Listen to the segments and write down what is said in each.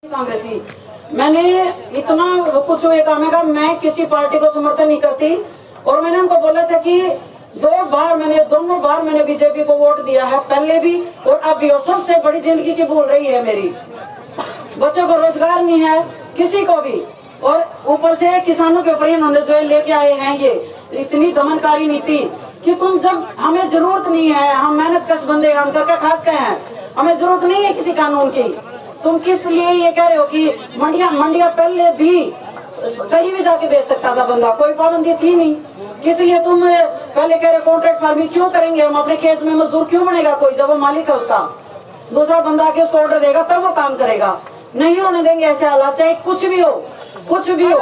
कांग्रेसी मैंने इतना कुछ हुए काम है, मैं किसी पार्टी को समर्थन नहीं करती। और मैंने उनको बोला था कि दोनों बार मैंने बीजेपी को वोट दिया है, पहले भी और अब भी। और सबसे बड़ी जिंदगी की भूल रही है मेरी, बच्चों को रोजगार नहीं है किसी को भी। और ऊपर से किसानों के ऊपर इन्होंने जो लेके आए हैं ये इतनी दमनकारी नीति कि तुम जब हमें जरूरत नहीं है, हम मेहनत कश बंदे हम करके खास के हैं, हमें जरूरत नहीं है किसी कानून की। तुम किस लिए ये कह रहे हो कि मंडियां पहले भी कहीं भी जाके बेच सकता था बंदा, कोई पाबंदी थी नहीं। किस लिए तुम पहले कह रहे कॉन्ट्रैक्ट फार्मिंग क्यों करेंगे हम? अपने केस में मजदूर क्यों बनेगा कोई? जब वो मालिक है उसका, दूसरा बंदा आके उसको ऑर्डर देगा तब वो काम करेगा। नहीं होने देंगे ऐसे हालात, चाहे कुछ भी हो, कुछ भी हो।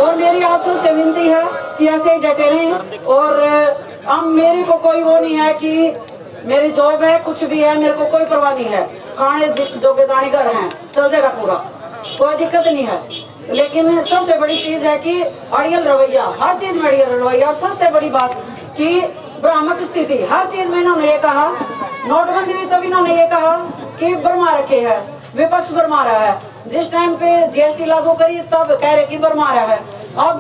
और मेरी आपसे विनती है कि ऐसे ही डटे रहें। और अब मेरे को कोई वो नहीं है कि मेरी जॉब है, कुछ भी है, मेरे को कोई परवाह नहीं है। खाने जो दानीगर हैं चल जाएगा पूरा, कोई दिक्कत नहीं है। लेकिन सबसे बड़ी चीज है कि अड़ियल रवैया, हर चीज में अड़ियल रवैया। और सबसे बड़ी बात कि भ्रामक स्थिति, हर चीज में इन्होंने ये कहा। नोटबंदी हुई तब इन्होंने ये कहा कि भरमा रखे है, विपक्ष भरमा रहा है। जिस टाइम पे जीएसटी लागू करी तब कह रहे कि भरमा रहा है, अब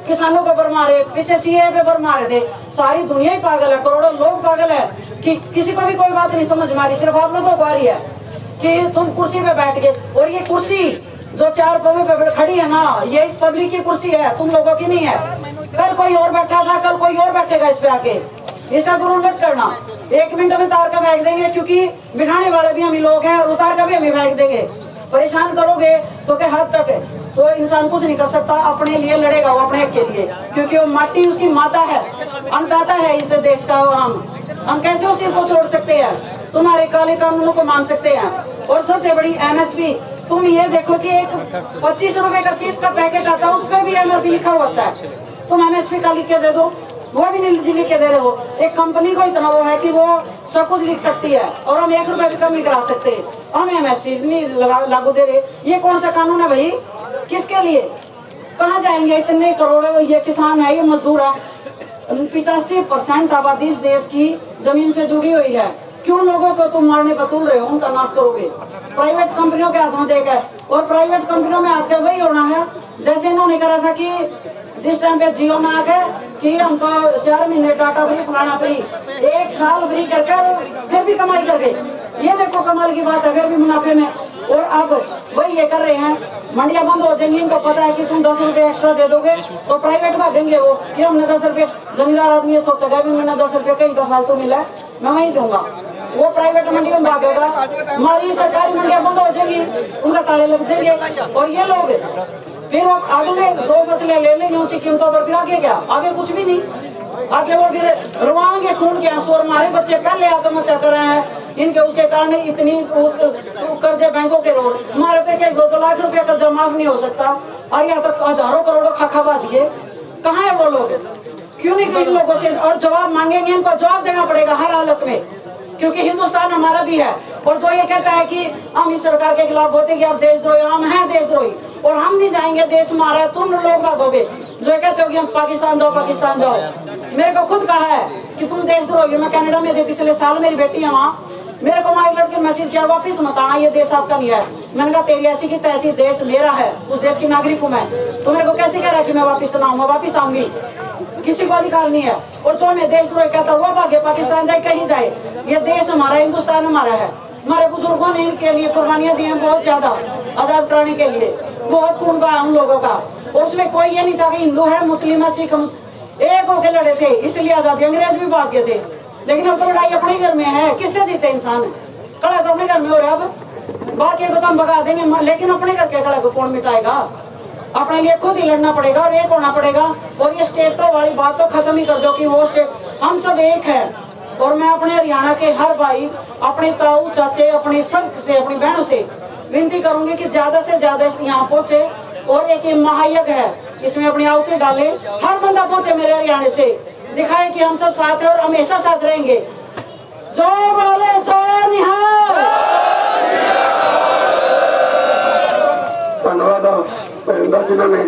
किसानों को भरमा रहे, पीछे सीए पे भरमा रहे थे। सारी दुनिया ही पागल है, करोड़ों लोग पागल है कि किसी को भी कोई बात नहीं समझ में आ रही, सिर्फ आप लोगों को आ रही है कि तुम कुर्सी पे बैठ गए। और ये कुर्सी जो चार पौवे पे खड़ी है ना, ये इस पब्लिक की कुर्सी है, तुम लोगों की नहीं है। कल कोई और बैठा था, कल कोई और बैठेगा इस पे आके, इसका गुरूर मत करना। 1 मिनट में तार का फेंक देंगे, क्योंकि बिठाने वाले भी हम ही लोग हैं, और उतार का भी हम ही फेंक देंगे। परेशान करोगे तो क्या हद तक है? तो इंसान कुछ नहीं कर सकता, अपने लिए लड़ेगा वो, अपने हक के लिए, क्योंकि वो माटी उसकी माता है, अन्नदाता है इस देश का। हम कैसे उस चीज को छोड़ सकते हैं? तुम्हारे काले कानूनों को मान सकते हैं? और सबसे बड़ी एमएसपी, तुम ये देखो कि एक 25 रुपए का चीज का पैकेट आता है, उस पर भी एमआरपी लिखा होता है। तुम एमएसपी का लिख के दे दो, वो भी नहीं लिख के दे रहे हो। एक कंपनी को इतना वो है कि वो सब कुछ लिख सकती है, और हम 1 रुपए भी कम नहीं करा सकते। हम एमएसपी नहीं लागू दे रहे। ये कौन सा कानून है भाई? किसके लिए? कहाँ जाएंगे इतने करोड़ों? ये किसान है, ये मजदूर है। 85% आबादी इस देश की जमीन से जुड़ी हुई है। क्यों लोगों को तुम मारने पर तुल रहे हो, उनका नाश करोगे? प्राइवेट कंपनियों के हाथों देकर, और प्राइवेट कंपनियों में आकर वही होना है जैसे इन्होंने करा था कि जिस टाइम पे जियो में आके कि हम तो 4 महीने डाटा फ्री, पुराना फ्री, 1 साल फ्री करके फिर भी कमाई कर गए। ये देखो कमाल की बात है, फिर भी मुनाफे में। और अब वही ये कर रहे हैं, मंडियां बंद हो जाएंगी। इनको पता है कि तुम 10 रुपए एक्स्ट्रा दे दोगे तो प्राइवेट भागेंगे वो कि हमने 10 रुपए। जमींदार आदमी ये सोचेगा भी मैंने 10 रुपए कहीं का फालतू मिला मैं वहीं दूंगा, वो प्राइवेट मंडी में भागेगा। हमारी सरकारी मंडियां बंद हो जाएंगी, उनका ताले लग जाएंगे। और ये लोग फिर वो अगले 2 फसलें ले लेंगे ऊंची कीमतों पर, फिर आगे क्या? आगे कुछ भी नहीं। आगे वो फिर रुआएंगे खून के आंसू। और हमारे बच्चे पहले आत्महत्या कर रहे हैं इनके उसके कारण, इतनी कर्जे बैंकों के रोड। हमारे पे 2 लाख रुपया कर्जा माफ नहीं हो सकता, और यहाँ तक हजारों करोड़ों खाखा बाज गए। कहाँ है वो लोग? क्यों नहीं इन लोगों से? और जवाब मांगेंगे, इनको जवाब देना पड़ेगा हर हालत में, क्योंकि हिंदुस्तान हमारा भी है। और जो ये कहता है कि हम इस सरकार के खिलाफ होते कि आप देशद्रोही, हम हैं देशद्रोही, और हम नहीं जाएंगे, देश हमारा है, तुम लोग भागोगे। जो कहते हो कि हम पाकिस्तान जाओ, पाकिस्तान जाओ, मेरे को खुद कहा है कि तुम देशद्रोही। मैं कनाडा में थी पिछले साल, मेरी बेटी है वहाँ, मेरे को वहाँ लड़के मैसेज किया वापिस मत आना, ये देश आपका नहीं है। मैंने कहा तेरी ऐसी की तैसी, देश मेरा है, उस देश की नागरिक हूँ मैं, तो मेरे को कैसे कह रहा है कि मैं वापिस ना आऊँ? मैं वापिस आऊंगी, किसी को अधिकार नहीं है। और जो मैं देशद्रोही कहता हुआ भागे, पाकिस्तान जाए कहीं जाए, ये देश हमारा, हिंदुस्तान हमारा है। हमारे बुजुर्गों ने इनके लिए कुर्बानियां दी हैं बहुत ज्यादा, आजाद कराने के लिए बहुत खून बहा उन लोगों का। उसमें कोई ये नहीं था कि हिंदू है, मुस्लिम है, सिख, एक होके लड़े थे, इसलिए आजादी। अंग्रेज भी भाग गए थे, लेकिन अब तो लड़ाई अपने घर में है। किससे जीते इंसान? कड़ा तो अपने घर में हो रहा है। अब बाकी को तो हम भगा देंगे, लेकिन अपने घर के कड़ा को कौन मिटाएगा? अपने लिए खुद ही लड़ना पड़ेगा और एक होना पड़ेगा। और ये स्टेटों वाली बात तो खत्म ही कर दो कि वो स्टेट, हम सब एक हैं। और मैं अपने हरियाणा के हर भाई, अपने ताऊ चाचे, अपनी सब से, अपनी बहनों से विनती करूंगी कि ज्यादा से ज्यादा यहाँ पहुंचे। और एक महायज्ञ है, इसमें अपनी आहुति डाले, हर बंदा पहुंचे मेरे हरियाणा से, दिखाए कि हम सब साथ हैं और हमेशा साथ रहेंगे। जो बोले सो निहाल। धन्यवाद परिंदा जिन्होंने